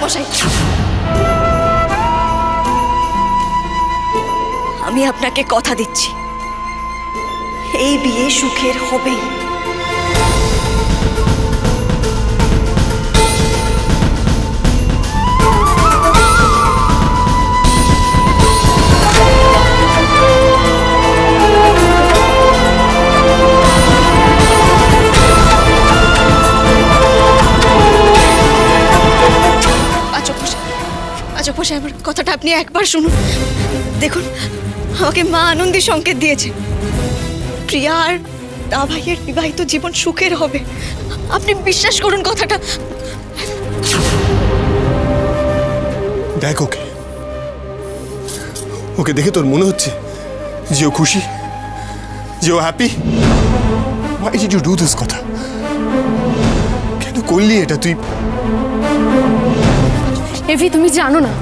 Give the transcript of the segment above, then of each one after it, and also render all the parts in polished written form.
মশাই, আমি আপনাকে কথা দিচ্ছি, এই বিয়ে সুখের হবেই। আমার কথাটা আপনি একবার শুনুন। দেখুন, আমাকে মা আনন্দী সংকেত দিয়েছে, প্রিয়া আর দা ভাইয়ের বিবাহিত জীবন সুখের হবে। আপনি বিশ্বাস করুন কথাটা। দেখ ওকে, ওকে দেখে তোর মনে হচ্ছে যে ও খুশি, যে ও happy? Why did you do this? কথা কেন করলি এটা তুই? এভি, তুমি জানো না,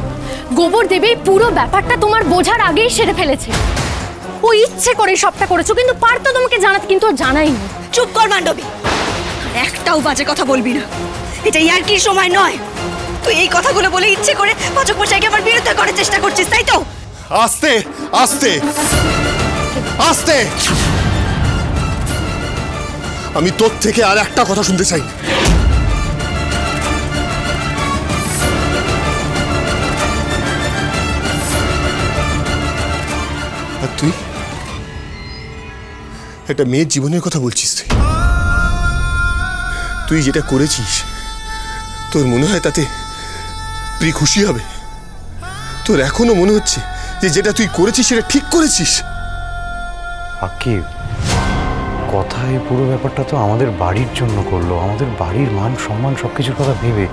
গোবর দেবী পুরো ব্যাপারটা তোমার বোঝার আগেই সেরে ফেলেছে। ও ইচ্ছে করে সবটা করেছো, কিন্তু পারতো তোমাকে জানাতে, কিন্তু ও জানাইনি। চুপ কর মান্ডবী, একটাও বাজে কথা বলবি না, এটা আর কি সময় নয়। তুই এই কথাগুলো বলে ইচ্ছে করে পাচক মশাইকে আমার বিরুদ্ধে করার চেষ্টা করছিস, তাই তো? আস্তে আস্তে আস্তে, আমি তোর থেকে আর একটা কথা শুনতে চাই। আর তুই একটা মেয়ের জীবনের কথা বলছিস? তুই যেটা করেছিস, তোর মনে হয় তাতে প্রিয় খুশি হবে? তোর এখনো মনে হচ্ছে যে যেটা তুই করেছিস সেটা ঠিক করেছিস? আকিব, কথায় পুরো ব্যাপারটা তো আমাদের বাড়ির জন্য করলো, আমাদের বাড়ির মান সম্মান সবকিছুর কথা ভেবে।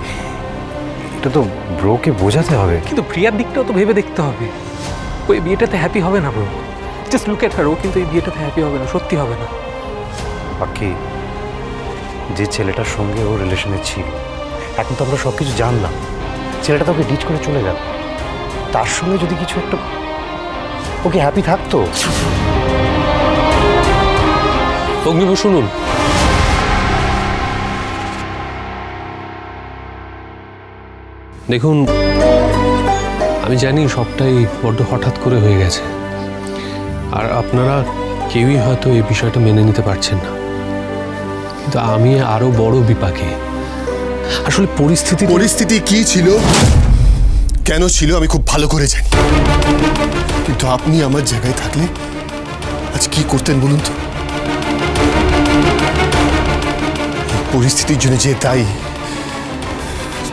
এটা তো ব্রোকে বোঝাতে হবে। কিন্তু প্রিয়ার দিকটাও তো ভেবে দেখতে হবে। ওই বিয়েটাতে হ্যাপি হবে না ব্রো, জাস্ট লুক এট হার। ও কিন্তু এই বিয়েটাতে হ্যাপি হবে না, সত্যি হবে না। বাকি যে ছেলেটার সঙ্গে ও রিলেশনে ছিল, এখন তো আমরা সব কিছু জানলাম। ছেলেটা তোকে ডিচ করে চলে গেল, তার সঙ্গে যদি কিছু একটা ওকে হ্যাপি থাকতো। অগ্নিব, শুনুন, দেখুন, আমি জানি সবটাই বড্ড হঠাৎ করে হয়ে গেছে, আর আপনারা কেউই হয়তো এই বিষয়টা মেনে নিতে পারছেন না, কিন্তু আমি আরো বড় বিপাকে। আসলে পরিস্থিতি কি ছিল, কেন ছিল, আমি খুব ভালো করে জানি। কিন্তু আপনি আমার জায়গায় থাকলে আজ কি করতেন বলুন তো? পরিস্থিতির জন্য যে দায়ী,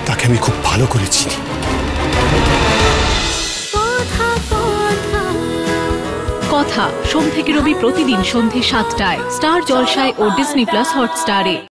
তাকে আমি খুব ভালো করে চিনি। কথা সোম থেকে রবি প্রতিদিন সন্ধ্যে ৭টায় স্টার জলসায় ও ডিজনি প্লাস হটস্টারে।